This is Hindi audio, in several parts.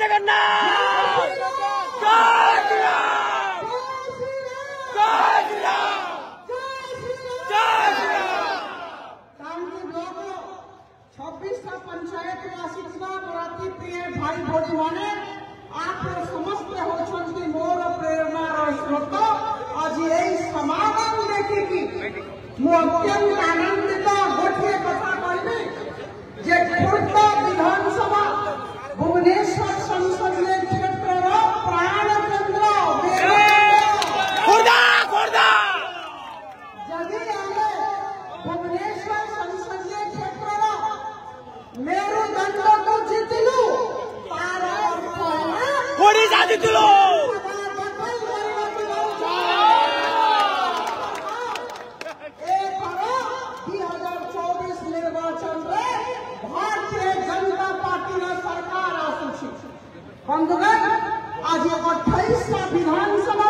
जगन्नाथ पंचायत प्रिय भाई भोड़ी माने आप समस्त होती मोर प्रेरणार स्रोत आज यही समागम देखिकी मु अत्यंत आनंदित गोटे कथा कहबी जे खुर्दा विधानसभा भुवनेश्वर संसदीय क्षेत्र प्राण केन्द्र जदि आमे भुवनेश्वर संसदीय क्षेत्र मेरुदंड को जीतलु ओडिशा जीतलु 2024 निर्वाचन भारतीय जनता पार्टी सरकार आसुची बंधुगण आज 28 विधानसभा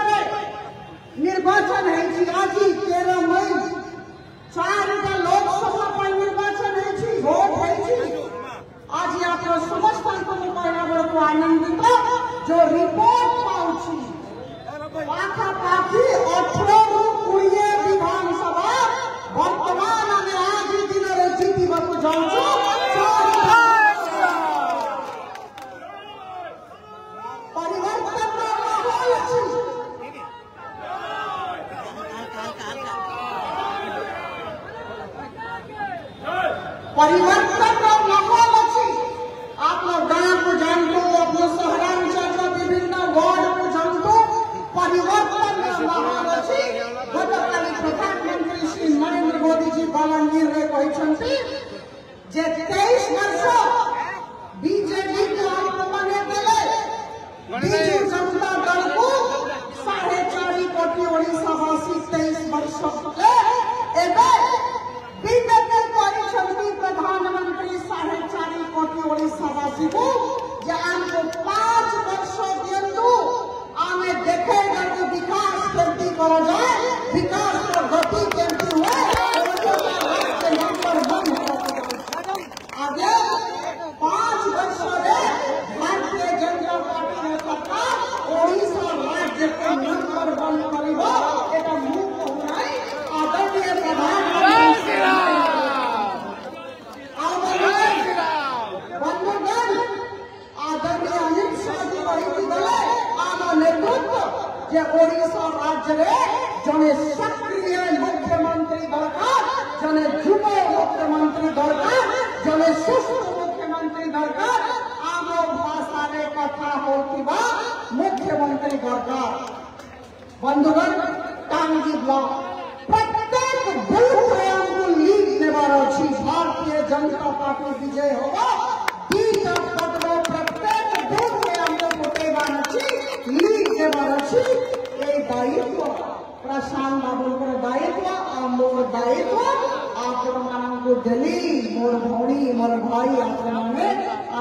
निर्वाचन है आज 13 मई 4 लोकसभा निर्वाचन है भोट है आज आप समस्त कहला को आनंदित जो रिपोर्ट पाऊँ पाखापाखि 18 ରୁ 20 विधानसभा वर्तमान आम आज दिन में जीतवाक जाऊँ परिवर्तन माहौल अच्छी परिवर्तन माहौल अच्छी आप लोग गांव को जानते हो अपने सहरांचल विभिन्न वार्ड को जानते परिवर्तन माहौल अच्छी गतकाली प्रधानमंत्री श्री नरेंद्र मोदी जी बलांगीर में कहते 23 वर्ष बीजेपी के आपने बिजु जनता दल को 4.5 कोटी ओडिशावासी 23 वर्ष बीजेपी प्रधानमंत्री 4.5 कोटी ओडिशावासी को हमको 5 वर्ष दिंतु आम देखे विकास केमती कर जाए विकास गति केमती हुए आगे 5 वर्ष भारतीय जनता पार्टी सरकार ओडिशा राज्य को नंबर 1 कर आदरणीय प्रधानमंत्री आदरणीय अमित शाह जी कही आम नेतृत्व ओडिशा राज्य में जड़े सक्रिय मुख्यमंत्री दरकार जड़े युव मुख्यमंत्री दरकार जड़े सुस्थ मुख्यमंत्री दरकार आम भाषा कथा होता मुख्यमंत्री दरकार बंधुगण टांगी ब्लॉक प्रत्येक बूथ में हमको लीड नेबार अच्छी भारतीय जनता पार्टी विजय होगा प्रत्येक बूथ में हमको मुटेबार अच्छी लीड नेबार अच्छी ये दायित्व प्रशांत बाबू दायित्व और मोर दायित्व आपको दिल्ली मोर भौणी मोर भाई आपने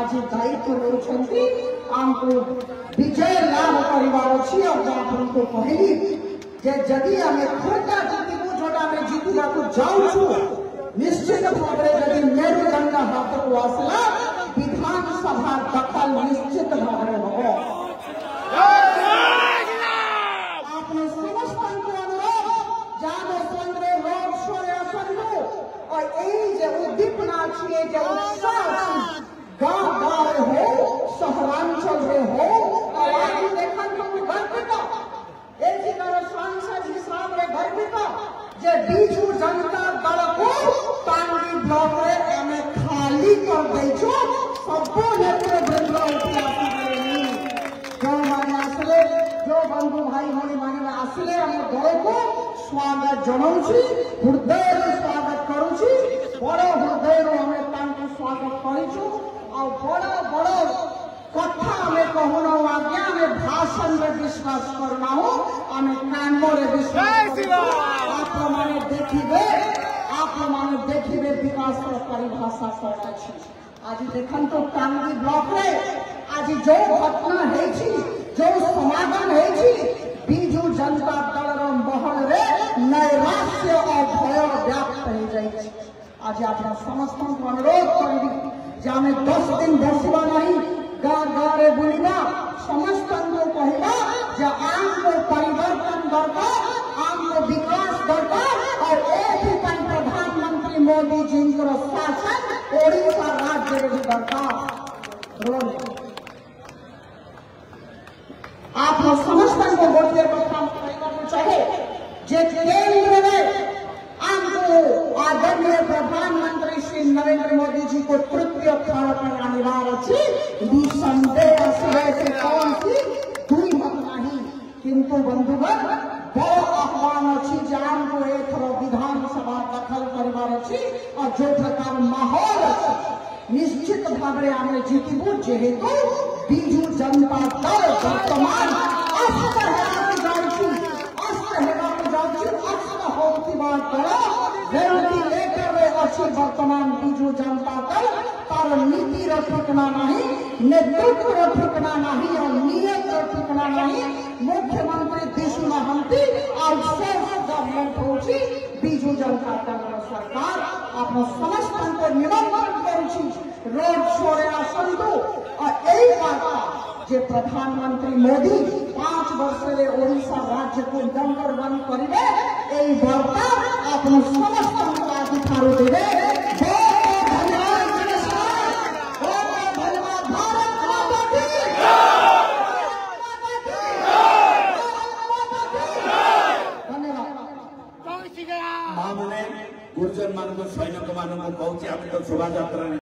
आज दायित्व नहीं आमको विजय लाभ कर कहली जदि आम खोटा जीतबू जोटा जीतवा को जाऊँ निश्चित भाव में मेरुदंड हाथ को आसला विधानसभा दखल निश्चित भाव में हम आपने समस्त अनुरोध जाने संगे रोड शो आसलू और यही उद्दीपना अच्छी उत्साह गाँव गाँव हो सहरांचल हो और आज देखा गर्वित सांसद हिसाब से गर्वित जे बिजु जनता दल को टांगी ब्लॉक में खाली कर देचो सब नेतृवृंद जो मैंने आसले जो बंधु भाई भाई मैंने आसले आम दल को स्वागत जनाऊँगी हृदय स्वागत करुँची बड़ हृदय आम स्वागत करूँ और बड़ बड़ कथा हमें कहूना आज्ञा हमें भाषण में विश्वास करना हो हमें काम विश्वास देखिए विकास परिभाषा कर आज देखन तो टांगी ब्लॉक में आज जो घटना है जो समागम है बिजु जनता दल महल में नैराश्य और भय व्याप्त हो जाए आज आप समस्त अनुरोध करी 10 दिन बसवा नहीं गाँव गाँव बुलवा समस्त कहवा जे आमको परिवर्तन दरकार, आमको विकास दरकार और एथिपाई प्रधानमंत्री मोदी जी शासन ओडिशा राज्य भी दरकार। आप समस्त को गोटे कथा कहना चाहे जे केंद्र में आमको आदरणीय प्रधानमंत्री श्री नरेंद्र मोदी जी को तृतीय स्थान पर अनिवार्य अच्छी निसंदेह से कौन सी दुई मत नहीं, किंतु बंधुगण बड़ आह्वान अच्छी जे आमको एथर विधानसभा दखल कर और जो प्रकार माहौल अच्छी निश्चित भाव में आम जीतबू जेहेतु बिजु जनता दल वर्तमान अस्त वेंटिलेटर अच्छी वर्तमान बिजु जनता दल तार नीति ठिकना नहीं, नेतृत्व ठिकना नहीं और नियत ठिकना नहीं। मुख्यमंत्री दिशु महंती और गवर्नमेंट होची बिजु जनता दल सरकार आप समस्त को निमंत्रण करुछि रोड शो आसतु और यही बात जे प्रधानमंत्री मोदी 5 वर्ष रे ओडिशा राज्य को नंबर 1 करिवे एई वार्ता आप समस्त को अधिकार देवे। गुर्जर मान सैनिक मान बहुत शोभा यात्रा